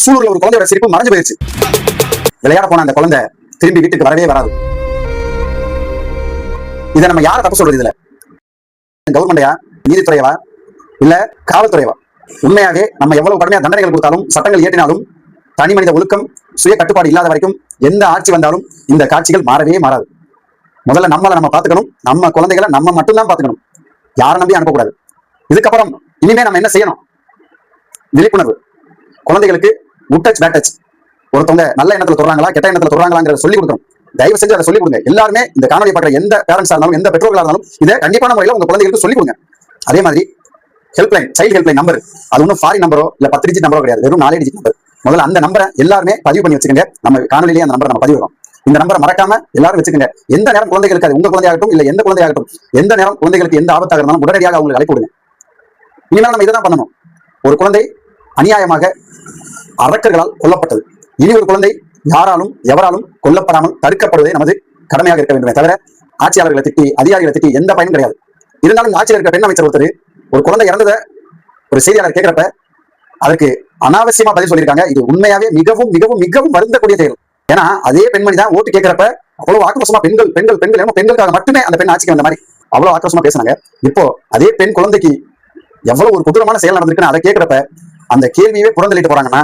சூழல்ல ஒரு குழந்தையோட சிரிப்பு மறைஞ்சு போயிருச்சு. விளையாட போன அந்த குழந்தை திரும்பி வீட்டுக்கு வரவே வராது. இதை நம்ம யாரை தப்பு சொல்றது? இதுல கவர்மெண்டையா, நீதித்துறையவா, இல்ல காவல்துறையவா? உண்மையாவே நம்ம எவ்வளவு கடுமையா தண்டனைகள் கொடுத்தாலும், சட்டங்கள் இயற்றினாலும், தனி மனித ஒழுக்கம், சுய கட்டுப்பாடு இல்லாத வரைக்கும் எந்த ஆட்சி வந்தாலும் இந்த காட்சிகள் மாறவே மாறாது. முதல்ல நம்மளை நம்ம பாத்துக்கணும். நம்ம குழந்தைகளை நம்ம மட்டும்தான் பாத்துக்கணும். யாரை நம்பி அனுப்பக்கூடாது. இதுக்கப்புறம் இனிமே நம்ம என்ன செய்யணும்? விழிப்புணர்வு. குழந்தைகளுக்கு குட் டச், பேட் டச், ஒருத்தவங்க நல்ல எண்ணத்துல தொடராங்களா, கெட்ட எண்ணத்துல தொடராங்களாங்கிறத சொல்லி கொடுக்கணும். தயவு செஞ்சு அதை சொல்லிக் கொடுங்க. எல்லாருமே இந்த காணொலியை பார்க்குற எந்த பேரண்ட்ஸா இருந்தாலும், எந்த பெற்றோர்களா இருந்தாலும் இதை கண்டிப்பான முறையில் உங்க குழந்தைகளுக்கு சொல்லிக் கொடுங்க. அதே மாதிரி ஹெல்ப்லைன், சைல்டு ஹெல்ப்லைன் நம்பர், அது ஒன்றும் ஃபாரின் நம்பரோ இல்ல 10 டிஜிட் நம்பரோ கிடையாது, வெறும் 4 டிஜிட் நம்பர். முதல்ல அந்த நம்பரை எல்லாருமே பதிவு பண்ணி வச்சுக்கோங்க. நம்ம காணொலியிலேயே அந்த நம்பரை நம்ம பதிவிடுறோம். இந்த நம்பரை மறக்காம எல்லாரும் வச்சுக்கோங்க. எந்த நேரம் குழந்தைகளுக்கு, அது உங்க குழந்தையாகட்டும் இல்ல எந்த குழந்தையாகட்டும், எந்த நேரம் குழந்தைகளுக்கு எந்த ஆபத்தாக இருந்தாலும் உடனடியாக அவங்களுக்கு அழைப்பு விடுங்க. இனிமேல் நம்ம இதை தான் பண்ணணும். ஒரு குழந்தை அநியாயமாக அரக்கர்களால் கொல்லப்பட்டது. இனி ஒரு குழந்தை யாராலும் எவராலும் கொல்லப்படாமல் தடுக்கப்படுவதே நமது கடமையாக இருக்க வேண்டுமே தவிர ஆட்சியாளர்களை திட்டி, அதிகாரிகளை திட்டி எந்த பயனும் கிடையாது. இருந்தாலும் இந்த ஆட்சியில் இருக்கிற பெண் அமைச்சர் ஒருத்தர் ஒரு குழந்தை இறந்ததை ஒரு செய்தியாளர் கேட்கிறப்ப அதற்கு அனாவசியமா பதில் சொல்லியிருக்காங்க. இது உண்மையாவே மிகவும் மிகவும் மிகவும் வருந்தக்கூடிய செயல். ஏன்னா அதே பெண்மணி தான் ஓட்டு கேட்கிறப்ப அவ்வளவு ஆக்ரோஷமா பெண்கள் பெண்கள் பெண்கள் பெண்களுக்காக மட்டுமே அந்த பெண் ஆட்சிக்கு வந்த மாதிரி அவ்வளவு ஆக்ரோஷமா பேசினாங்க. இப்போ அதே பெண் குழந்தைக்கு எவ்வளவு ஒரு கொடூரமான செயல் நடந்திருக்குன்னு அதை கேட்கிறப்ப அந்த கேள்வியே புறந்தள்ளிட்டு போறாங்கன்னா